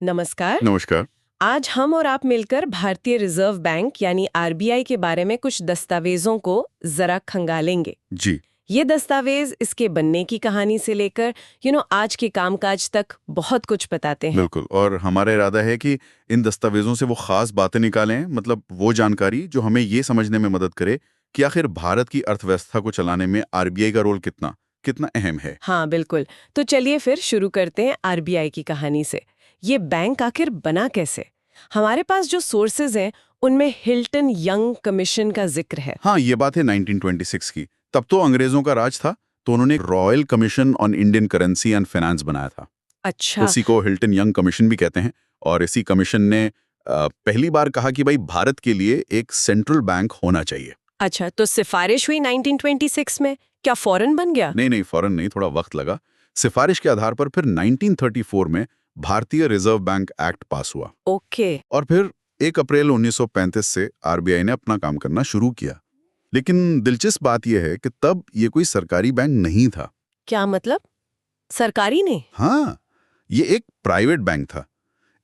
नमस्कार। नमस्कार। आज हम और आप मिलकर भारतीय रिजर्व बैंक यानी आरबीआई के बारे में कुछ दस्तावेजों को जरा खंगालेंगे। जी। ये दस्तावेज इसके बनने की कहानी से लेकर आज के कामकाज तक बहुत कुछ बताते हैं। बिल्कुल, और हमारा इरादा है कि इन दस्तावेजों से वो खास बातें निकालें, मतलब वो जानकारी जो हमें ये समझने में मदद करे कि आखिर भारत की अर्थव्यवस्था को चलाने में आरबीआई का रोल कितना कितना अहम है। हाँ बिल्कुल। तो चलिए फिर शुरू करते हैं आरबीआई की कहानी से। ये बैंक आखिर बना कैसे? हमारे पास जो सोर्सेज हैं उनमें हिल्टन यंग कमीशन का जिक्र है। हाँ, ये बात है 1926 की। तब तो अंग्रेजों का राज था, तो उन्होंने royal commission on Indian currency and finance बनाया था। अच्छा। उसी को हिल्टन यंग कमीशन भी कहते हैं। और इसी कमीशन ने पहली बार कहा कि भाई भारत के लिए एक सेंट्रल बैंक होना चाहिए। अच्छा, तो सिफारिश हुई 1926 में, क्या फौरन बन गया? नहीं, फौरन नहीं, थोड़ा वक्त लगा। सिफारिश के आधार पर फिर 1934 में भारतीय रिजर्व बैंक एक्ट पास हुआ। ओके। और फिर 1 अप्रैल 1935 से आरबीआई ने अपना काम करना शुरू किया। लेकिन दिलचस्प बात यह है कि तब ये कोई सरकारी बैंक नहीं था। क्या मतलब? सरकारी ने? हाँ, ये एक प्राइवेट बैंक था।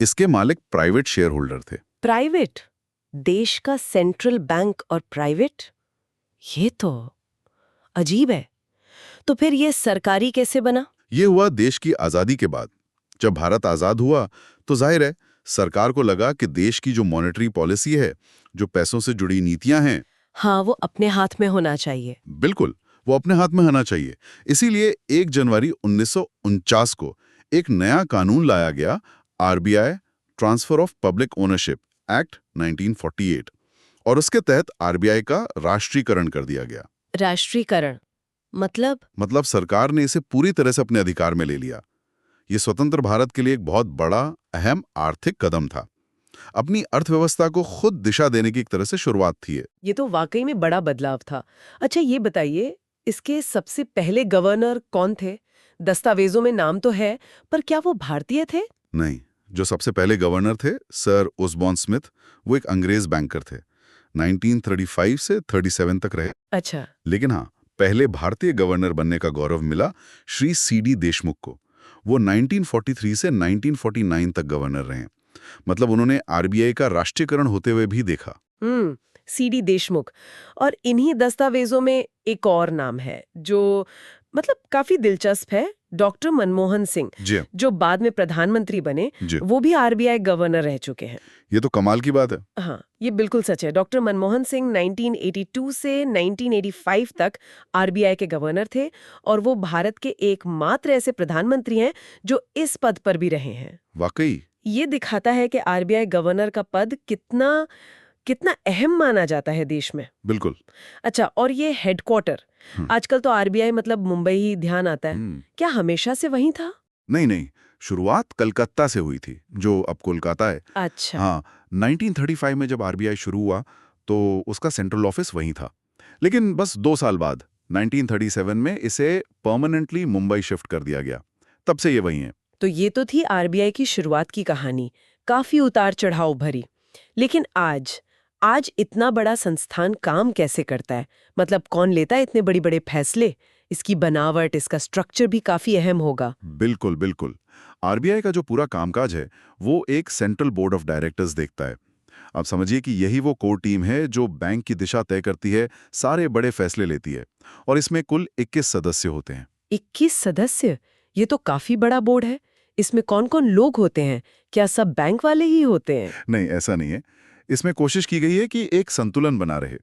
इसके मालिक प्राइवेट शेयर होल्डर थे। प्राइवेट? देश का सेंट्रल बैंक और प्राइवेट? ये तो अजीब है। तो फिर ये सरकारी कैसे बना? ये हुआ देश की आज़ादी के बाद। जब भारत आज़ाद हुआ तो जाहिर है सरकार को लगा कि देश की जो मॉनेटरी पॉलिसी है, जो पैसों से जुड़ी नीतियां हैं, हाँ, वो अपने हाथ में होना चाहिए। बिल्कुल, वो अपने हाथ में होना चाहिए। इसीलिए 1 जनवरी 1949 को एक नया कानून लाया गया, RBI transfer of public ownership act 1948, और उसके तहत आरबीआई का राष्ट्रीयकरण कर दिया गया। राष्ट्रीयकरण मतलब? सरकार ने इसे पूरी तरह से अपने अधिकार में ले लिया। ये स्वतंत्र भारत के लिए एक बहुत बड़ा अहम आर्थिक कदम था। अपनी अर्थव्यवस्था को खुद दिशा देने की एक तरह से शुरुआत थी ये। ये तो वाकई में बड़ा बदलाव था। अच्छा, ये बताइए, इसके सबसे पहले गवर्नर कौन थे? दस्तावेजों में नाम तो है, पर क्या वो भारतीय थे? नहीं, जो सबसे पहले गवर्नर थे सर ओसबॉर्न स्मिथ, वो एक अंग्रेज बैंकर थे। 1935 से 37 तक रहे। अच्छा। लेकिन हाँ, पहले भारतीय गवर्नर बनने का गौरव मिला श्री सीडी देशमुख को। वो 1943 से 1949 तक गवर्नर रहे। मतलब उन्होंने आरबीआई का राष्ट्रीयकरण होते हुए भी देखा। सीडी देशमुख। और इन्हीं दस्तावेजों में एक और नाम है जो मतलब काफी दिलचस्प है, डॉक्टर मनमोहन सिंह, जी जो बाद में प्रधानमंत्री बने। जी, वो भी आरबीआई गवर्नर रह चुके हैं। ये तो कमाल की बात है। हाँ, ये बिल्कुल सच है। डॉक्टर मनमोहन सिंह 1982 से 1985 तक आरबीआई के गवर्नर थे और वो भारत के एकमात्र ऐसे प्रधानमंत्री हैं जो इस पद पर भी रहे हैं। वाकई। ये दिखाता है कि आरबीआई गवर्नर का पद कितना कितना अहम माना जाता है देश में। बिल्कुल। अच्छा, और ये हेडक्वार्टर, हम्म, आजकल तो आरबीआई मतलब मुंबई ही ध्यान आता है। हम्म, क्या हमेशा से वहीं था? नहीं, शुरुआत कलकत्ता से हुई थी, जो अब कोलकाता है। अच्छा। हाँ, 1935 में जब आरबीआई शुरू हुआ तो उसका सेंट्रल ऑफिस वहीं था। लेकिन बस 2 साल बाद 1937 में इसे परमानेंटली मुंबई शिफ्ट कर दिया गया। तब से ये वहीं है। तो ये तो थी आरबीआई की शुरुआत की कहानी, काफी उतार चढ़ाव भरी। लेकिन आज आज इतना बड़ा संस्थान काम कैसे करता है? मतलब कौन लेता है इतने बड़े बड़े फैसले? इसकी बनावट, इसका स्ट्रक्चर भी काफी अहम होगा। बिल्कुल। आरबीआई का जो पूरा कामकाज है, वो एक सेंट्रल बोर्ड ऑफ डायरेक्टर्स देखता है। आप समझिए कि यही वो कोर टीम है जो बैंक की दिशा तय करती है, सारे बड़े फैसले लेती है। और इसमें कुल 21 सदस्य होते हैं। 21 सदस्य? ये तो काफी बड़ा बोर्ड है। इसमें कौन कौन लोग होते हैं? क्या सब बैंक वाले ही होते हैं? नहीं, ऐसा नहीं है। इसमें कोशिश की गई है कि एक संतुलन बना रहे।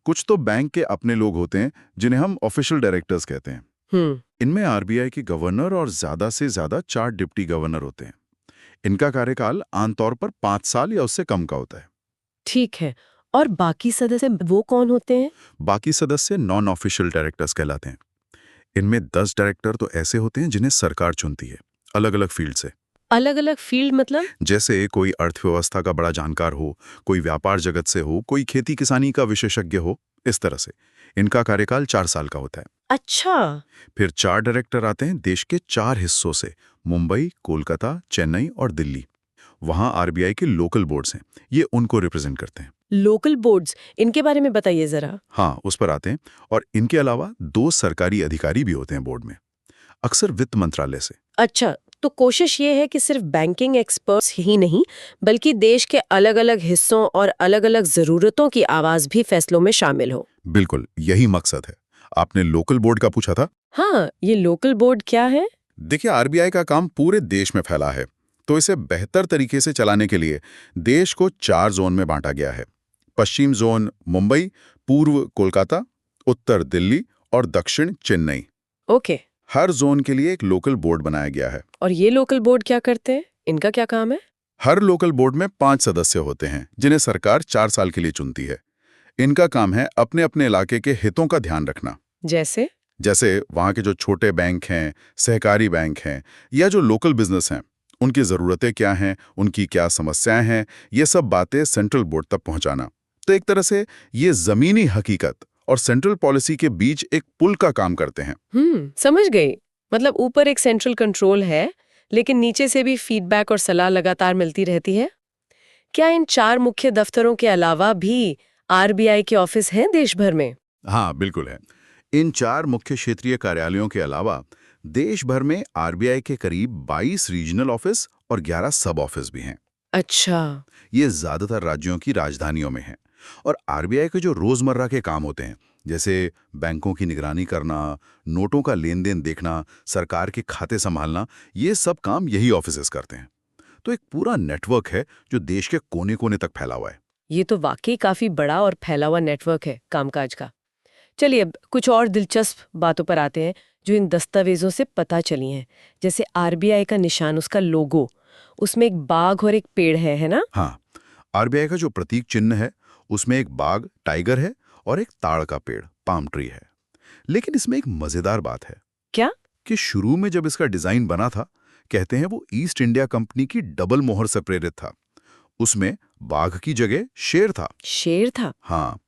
कुछ तो बैंक के अपने लोग होते हैं, जिन्हें हम ऑफिशियल डायरेक्टर्स कहते हैं। हम्म। इनमें आरबीआई के गवर्नर और ज्यादा से ज्यादा 4 डिप्टी गवर्नर होते हैं। इनका कार्यकाल आमतौर पर 5 साल या उससे कम का होता है। ठीक है। और बाकी सदस्य वो कौन होते हैं? बाकी सदस्य नॉन ऑफिशियल डायरेक्टर्स कहलाते हैं। इनमें 10 डायरेक्टर तो ऐसे होते हैं जिन्हें सरकार चुनती है, अलग अलग फील्ड से। अलग अलग फील्ड मतलब? जैसे कोई अर्थव्यवस्था का बड़ा जानकार हो, कोई व्यापार जगत से हो, कोई खेती किसानी का विशेषज्ञ हो, इस तरह से। इनका कार्यकाल 4 साल का होता है। अच्छा। फिर 4 डायरेक्टर आते हैं देश के 4 हिस्सों से, मुंबई, कोलकाता, चेन्नई और दिल्ली। वहां आरबीआई के लोकल बोर्ड्स हैं, ये उनको रिप्रेजेंट करते हैं। लोकल बोर्ड्स, इनके बारे में बताइए जरा। हाँ, उस पर आते हैं। और इनके अलावा 2 सरकारी अधिकारी भी होते हैं बोर्ड में, अक्सर वित्त मंत्रालय से। अच्छा, तो कोशिश ये है कि सिर्फ बैंकिंग एक्सपर्ट्स ही नहीं बल्कि देश के अलग-अलग हिस्सों और अलग-अलग जरूरतों की आवाज भी फैसलों में शामिल हो। बिल्कुल, यही मकसद है। आपने लोकल बोर्ड का पूछा था? हाँ, ये लोकल बोर्ड क्या है? देखिए, आरबीआई का काम पूरे देश में फैला है, तो इसे बेहतर तरीके से चलाने के लिए देश को 4 जोन में बांटा गया है। पश्चिम जोन मुंबई, पूर्व कोलकाता, उत्तर दिल्ली और दक्षिण चेन्नई। ओके। हर जोन के लिए एक लोकल बोर्ड बनाया गया है। और ये लोकल बोर्ड क्या करते हैं? इनका क्या काम है? हर लोकल बोर्ड में 5 सदस्य होते हैं, जिन्हें सरकार 4 साल के लिए चुनती है। इनका काम है अपने अपने इलाके के हितों का ध्यान रखना। जैसे वहाँ के जो छोटे बैंक हैं, सहकारी बैंक हैं या जो लोकल बिजनेस हैं, उनकी ज़रूरतें क्या हैं, उनकी क्या समस्याएं हैं, ये सब बातें सेंट्रल बोर्ड तक पहुँचाना। तो एक तरह से ये ज़मीनी हकीकत और सेंट्रल पॉलिसी के बीच एक पुल का काम करते हैं। समझ गई। मतलब ऊपर एक सेंट्रल कंट्रोल है, लेकिन नीचे से भी फीडबैक और सलाह लगातार मिलती रहती है। क्या इन 4 मुख्य दफ्तरों के अलावा भी आरबीआई के ऑफिस हैं देश भर में? हाँ, बिल्कुल है। इन 4 मुख्य क्षेत्रीय कार्यालयों के अलावा देश भर में आरबीआई के करीब 22 रीजनल ऑफिस और 11 सब ऑफिस भी हैं। अच्छा। ये ज्यादातर राज्यों की राजधानियों में हैं। और आरबीआई के जो रोजमर्रा के काम होते हैं, जैसे बैंकों की निगरानी करना, नोटों का लेन देन देखना, सरकार के खाते संभालना, ये सब काम यही ऑफिसेस करते हैं। तो एक पूरा नेटवर्क है जो देश के कोने कोने तक फैला हुआ है। ये तो वाकई काफी बड़ा और फैला हुआ नेटवर्क है कामकाज का। चलिए अब कुछ और दिलचस्प बातों पर आते हैं जो इन दस्तावेजों से पता चली हैं। जैसे आरबीआई का निशान, उसका लोगो, उसमें एक बाघ और एक पेड़ है ना? हाँ, आरबीआई का जो प्रतीक चिन्ह है, उसमें एक बाघ, टाइगर है और एक ताड़ का पेड़, पाम ट्री है। लेकिन इसमें एक मजेदार बात है। क्या? कि शुरू में जब इसका डिजाइन बना था, कहते हैं वो ईस्ट इंडिया कंपनी की डबल मोहर से प्रेरित था। उसमें बाघ की जगह शेर था। शेर था? हाँ,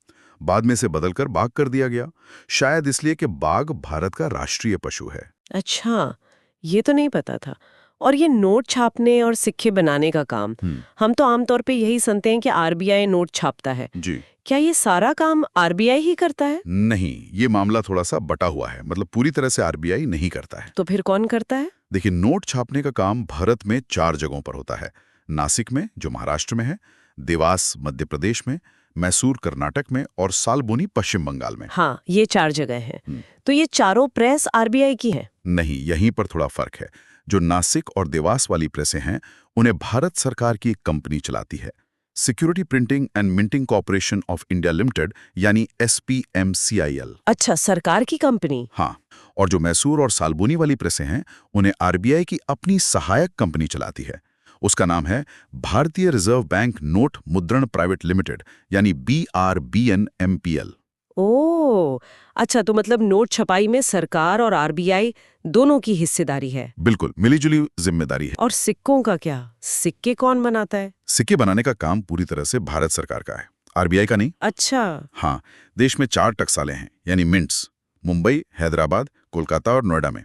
बाद में से बदलकर बाघ कर दिया गया, शायद इसलिए कि बाघ भारत का राष्ट्रीय पशु है। अच्छा, ये तो नहीं पता था। और ये नोट छापने और सिक्के बनाने का काम, हम तो आमतौर पे यही सुनते हैं कि आरबीआई नोट छापता है। जी। क्या ये सारा काम आरबीआई ही करता है? नहीं, ये मामला थोड़ा सा बटा हुआ है। मतलब पूरी तरह से आरबीआई नहीं करता है। तो फिर कौन करता है? देखिए, नोट छापने का काम भारत में 4 जगहों पर होता है। नासिक में, जो महाराष्ट्र में है, देवास मध्य प्रदेश में, मैसूर कर्नाटक में और सालबोनी पश्चिम बंगाल में। हाँ, ये 4 जगह हैं। तो ये चारों प्रेस आरबीआई की हैं? नहीं, यहीं पर थोड़ा फर्क है। जो नासिक और देवास वाली प्रेसें हैं, उन्हें भारत सरकार की एक कंपनी चलाती है, security printing and minting corporation of India limited, यानी SPMCIL। अच्छा, सरकार की कंपनी? हाँ, और जो मैसूर और सालबोनी वाली प्रेसें हैं, उन्हें आरबीआई की अपनी सहायक कंपनी चलाती है। उसका नाम है भारतीय रिजर्व बैंक नोट मुद्रण प्राइवेट लिमिटेड, यानी BRBNMPL। ओह, अच्छा, तो मतलब नोट छपाई में सरकार और आरबीआई दोनों की हिस्सेदारी है। बिल्कुल, मिलीजुली जिम्मेदारी है। और सिक्कों का क्या? सिक्के कौन बनाता है? सिक्के बनाने का काम पूरी तरह से भारत सरकार का है, आरबीआई का नहीं। अच्छा। हाँ, देश में 4 टकसालें हैं, यानी मिंट्स, मुंबई, हैदराबाद, कोलकाता और नोएडा में।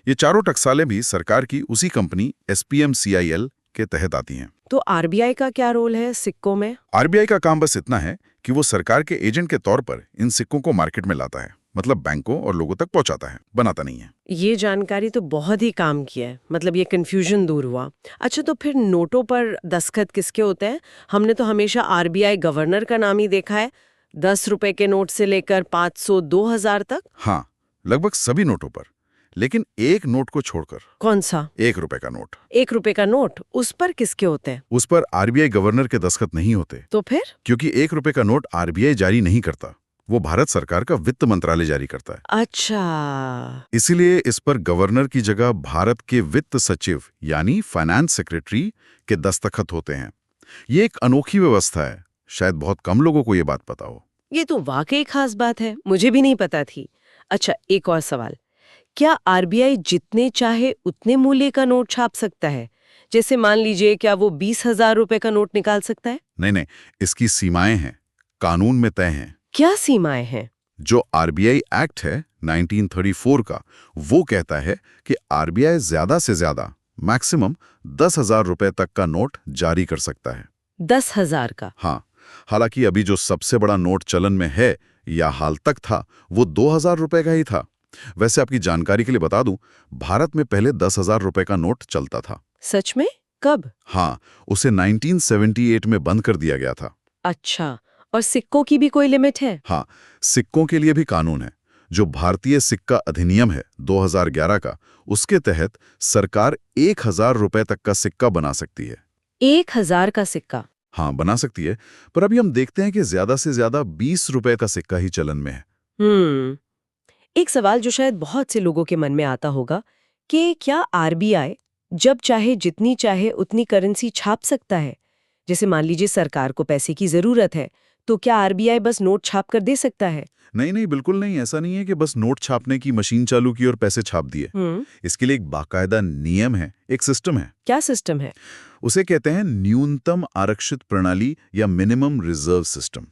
ये चारों टकसालें भी सरकार की उसी कंपनी SPMCIL के तहत आती हैं। तो आरबीआई का क्या रोल है सिक्कों में? आरबीआई का काम बस इतना है कि वो सरकार के एजेंट के तौर पर इन सिक्कों को मार्केट में लाता है, मतलब बैंकों और लोगों तक पहुंचाता है, बनाता नहीं है। ये जानकारी तो बहुत ही काम की है। मतलब ये कंफ्यूजन दूर हुआ। अच्छा, तो फिर नोटों पर दस्तखत किसके होते हैं? हमने तो हमेशा आरबीआई गवर्नर का नाम ही देखा है, 10 रुपए के नोट से लेकर 500, 2000 तक। हाँ, लगभग सभी नोटों पर, लेकिन एक नोट को छोड़कर। कौन सा? 1 रुपए का नोट। 1 रुपए का नोट, उस पर किसके होते हैं? उस पर आरबीआई गवर्नर के दस्तखत नहीं होते। तो फिर? क्योंकि 1 रुपए का नोट आरबीआई जारी नहीं करता, वो भारत सरकार का वित्त मंत्रालय जारी करता है। अच्छा। इसीलिए इस पर गवर्नर की जगह भारत के वित्त सचिव यानी फाइनेंस सेक्रेटरी के दस्तखत होते हैं। ये एक अनोखी व्यवस्था है, शायद बहुत कम लोगों को ये बात पता हो। ये तो वाकई खास बात है, मुझे भी नहीं पता थी। अच्छा, एक और सवाल, क्या आरबीआई जितने चाहे उतने मूल्य का नोट छाप सकता है? जैसे मान लीजिए, क्या वो 20,000 रुपए का नोट निकाल सकता है? नहीं, इसकी सीमाएं हैं, कानून में तय हैं। क्या सीमाएं हैं? जो आरबीआई एक्ट है 1934 का, वो कहता है कि आरबीआई ज्यादा से ज्यादा मैक्सिमम 10,000 रुपए तक का नोट जारी कर सकता है। 10,000 का? हाँ, हालांकि अभी जो सबसे बड़ा नोट चलन में है या हाल तक था, वो 2,000 रुपए का ही था। वैसे आपकी जानकारी के लिए बता दूं, भारत में पहले 10,000 रुपए का नोट चलता था। सच में? कब? हाँ, उसे 1978 में बंद कर दिया गया था। अच्छा, और सिक्कों की भी कोई लिमिट है? हाँ, सिक्कों के लिए भी कानून है। जो भारतीय सिक्का अधिनियम है 2011 का, उसके तहत सरकार 1,000 रुपए तक का सिक्का बना सकती है। 1,000 का सिक्का? हाँ, बना सकती है, पर अभी हम देखते हैं कि ज्यादा से ज्यादा 20 रुपए का सिक्का ही चलन में है। एक सवाल जो शायद बहुत से लोगों के मन में आता होगा कि क्या आरबीआई जब चाहे जितनी चाहे उतनी करेंसी छाप सकता है? जैसे मान लीजिए सरकार को पैसे की जरूरत है, तो क्या आरबीआई बस नोट छाप कर दे सकता है? नहीं नहीं, बिल्कुल नहीं। ऐसा नहीं है कि बस नोट छापने की मशीन चालू की और पैसे छाप दिए। इसके लिए एक बाकायदा नियम है, एक सिस्टम है। क्या सिस्टम है? उसे कहते हैं न्यूनतम आरक्षित प्रणाली या मिनिमम रिजर्व सिस्टम।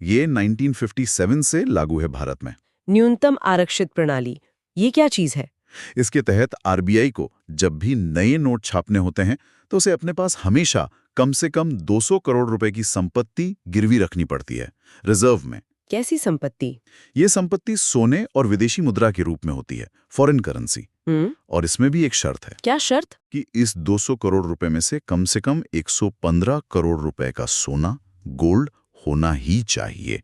ये 1957 से लागू है भारत में। न्यूनतम आरक्षित प्रणाली, ये क्या चीज है? इसके तहत आरबीआई को जब भी नए नोट छापने होते हैं तो उसे अपने पास हमेशा कम से कम 200 करोड़ रुपए की संपत्ति गिरवी रखनी पड़ती है, रिजर्व में। कैसी संपत्ति? ये संपत्ति सोने और विदेशी मुद्रा के रूप में होती है, फॉरेन करेंसी। और इसमें भी एक शर्त है। क्या शर्त? कि इस 200 करोड़ रुपए में से कम 115 करोड़ रुपए का सोना, गोल्ड होना ही चाहिए।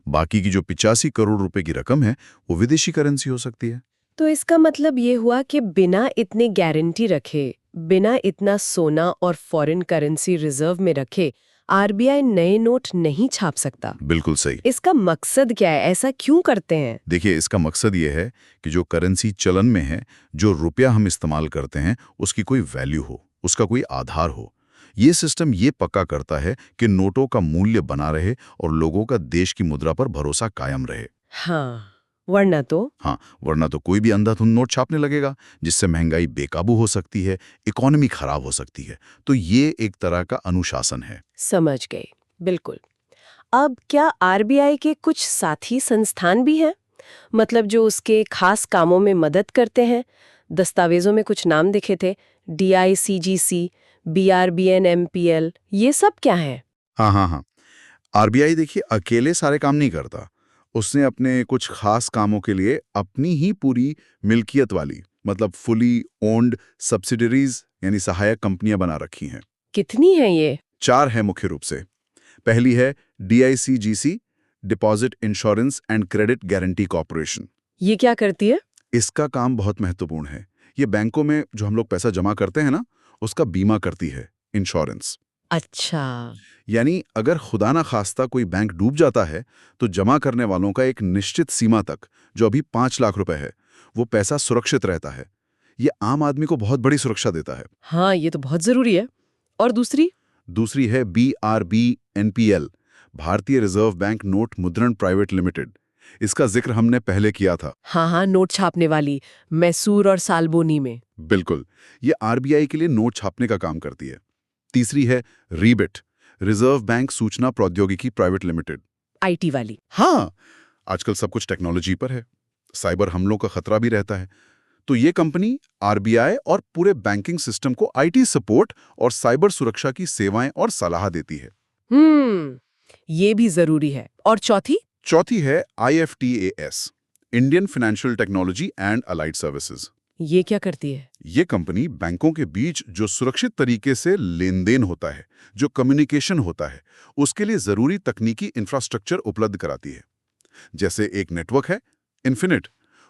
बाकी की जो 85 करोड़ रुपए की रकम है वो विदेशी करेंसी हो सकती है। तो इसका मतलब ये हुआ कि बिना इतने गारंटी रखे, बिना इतना सोना और फॉरेन करेंसी रिजर्व में रखे, आरबीआई नए नोट नहीं छाप सकता। बिल्कुल सही। इसका मकसद क्या है? ऐसा क्यों करते हैं? देखिए, इसका मकसद ये है कि जो करेंसी चलन में है, जो रुपया हम इस्तेमाल करते हैं, उसकी कोई वैल्यू हो, उसका कोई आधार हो। ये सिस्टम ये पक्का करता है कि नोटों का मूल्य बना रहे और लोगों का देश की मुद्रा पर भरोसा कायम रहे। हाँ, वरना तो कोई भी अंधाधुंध नोट छापने लगेगा, जिससे महंगाई बेकाबू हो सकती है, इकोनॉमी खराब हो सकती है। तो ये एक तरह का अनुशासन है। समझ गई, बिल्कुल। अब क्या आरबीआई के कुछ साथी संस्थान भी हैं? मतलब जो उसके खास कामों में मदद करते हैं? दस्तावेजों में कुछ नाम दिखे थे, DICGC, BRBNMPL, ये सब क्या है? हाँ। आरबीआई देखिए अकेले सारे काम नहीं करता। उसने अपने कुछ खास कामों के लिए अपनी ही पूरी मिल्कियत वाली, मतलब फुली ओन्ड सब्सिडरीज यानी सहायक कंपनियां बना रखी हैं। कितनी है ये? 4 है मुख्य रूप से। पहली है DICGC, deposit insurance and credit guarantee corporation. ये क्या करती है? इसका काम बहुत महत्वपूर्ण है। ये बैंकों में जो हम लोग पैसा जमा करते हैं ना, उसका बीमा करती है, इंश्योरेंस। अच्छा। यानी अगर खुदा ना खास्ता कोई बैंक डूब जाता है तो जमा करने वालों का एक निश्चित सीमा तक, जो अभी 5 लाख रुपए है, वो पैसा सुरक्षित रहता है। ये आम आदमी को बहुत बड़ी सुरक्षा देता है। हाँ, ये तो बहुत जरूरी है। और दूसरी है BRBNPL, भारतीय रिजर्व बैंक नोट मुद्रण प्राइवेट लिमिटेड। इसका जिक्र हमने पहले किया था। हाँ, नोट छापने वाली, मैसूर और सालबोनी में। बिल्कुल, ये आरबीआई के लिए नोट छापने का काम करती है। तीसरी है रीबिट, रिजर्व बैंक सूचना प्रौद्योगिकी प्राइवेट लिमिटेड, IT वाली। हाँ, आजकल सब कुछ टेक्नोलॉजी पर है, साइबर हमलों का खतरा भी रहता है। तो ये कंपनी आरबीआई और पूरे बैंकिंग सिस्टम को IT सपोर्ट और साइबर सुरक्षा की सेवाएं और सलाह देती है। ये भी जरूरी है। और चौथी है IFTAS, Indian financial technology and allied services. ये क्या करती है? ये कंपनी बैंकों के बीच जो सुरक्षित तरीके से लेन देन होता है, जो कम्युनिकेशन होता है, उसके लिए जरूरी तकनीकी इंफ्रास्ट्रक्चर उपलब्ध कराती है। जैसे एक नेटवर्क है इन्फिनिट,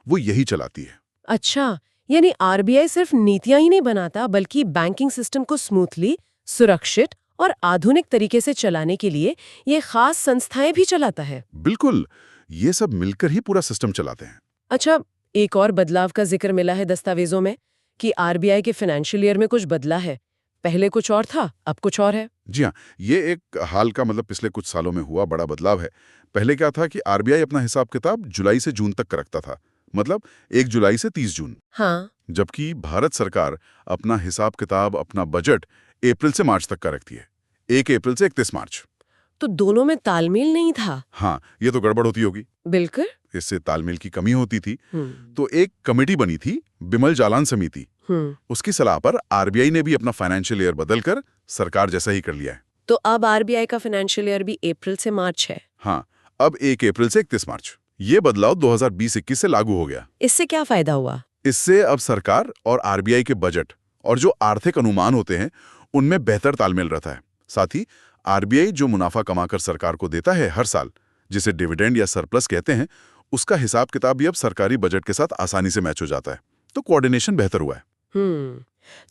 वो यही चलाती है। अच्छा, यानी आरबीआई सिर्फ नीतियां ही नहीं बनाता, बल्कि बैंकिंग सिस्टम को स्मूथली, सुरक्षित और आधुनिक तरीके से चलाने के लिए ये खास संस्थाएं भी चलाता है। बिल्कुल, ये सब मिलकर ही पूरा सिस्टम चलाते हैं। अच्छा, एक और बदलाव का जिक्र मिला है दस्तावेजों में कि आरबीआई के फाइनेंशियल ईयर में कुछ बदला है। पहले कुछ और था, अब कुछ और है। जी हाँ, ये एक हाल का, मतलब पिछले कुछ सालों में हुआ बड़ा बदलाव है। पहले क्या था कि आरबीआई अपना हिसाब किताब जुलाई से जून तक रखता था, मतलब 1 जुलाई से 30 जून। हाँ। जबकि भारत सरकार अपना हिसाब किताब, अपना बजट अप्रैल से मार्च तक का रखती है, 1 अप्रैल से 31 मार्च। तो दोनों में तालमेल नहीं था। हाँ, ये तो गड़बड़ होती होगी। बिल्कुल। इससे तालमेल की कमी होती थी। तो एक कमेटी बनी थी, बिमल जालान समिति। उसकी सलाह पर आरबीआई ने भी अपना फाइनेंशियल ईयर बदलकर सरकार जैसा ही कर लिया है। तो अब आरबीआई का फाइनेंशियल ईयर भी अप्रैल से मार्च है। हाँ, अब 1 अप्रैल से 31 मार्च। ये बदलाव 2020-21 से लागू हो गया। इससे क्या फायदा हुआ? इससे अब सरकार और आरबीआई के बजट और जो आर्थिक अनुमान होते हैं उनमें बेहतर तालमेल रहता है। साथ ही आरबीआई जो मुनाफा कमाकर सरकार को देता है हर साल, जिसे डिविडेंड या सरप्लस कहते हैं, उसका हिसाब किताब भी अब सरकारी बजट के साथ आसानी से मैच हो जाता है। तो कोऑर्डिनेशन बेहतर हुआ है।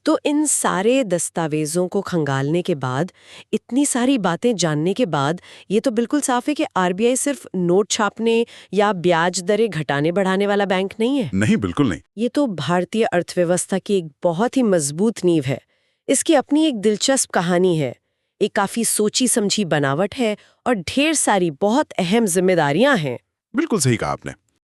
तो इन सारे दस्तावेजों को खंगालने के बाद, इतनी सारी बातें जानने के बाद, ये तो बिल्कुल साफ है कि आरबीआई सिर्फ नोट छापने या ब्याज दरें घटाने बढ़ाने वाला बैंक नहीं है। नहीं, बिल्कुल नहीं। ये तो भारतीय अर्थव्यवस्था की एक बहुत ही मजबूत नींव है। इसकी अपनी एक दिलचस्प कहानी है, एक काफी सोची समझी बनावट है और ढेर सारी बहुत अहम जिम्मेदारियां हैं। बिल्कुल सही कहा आपने।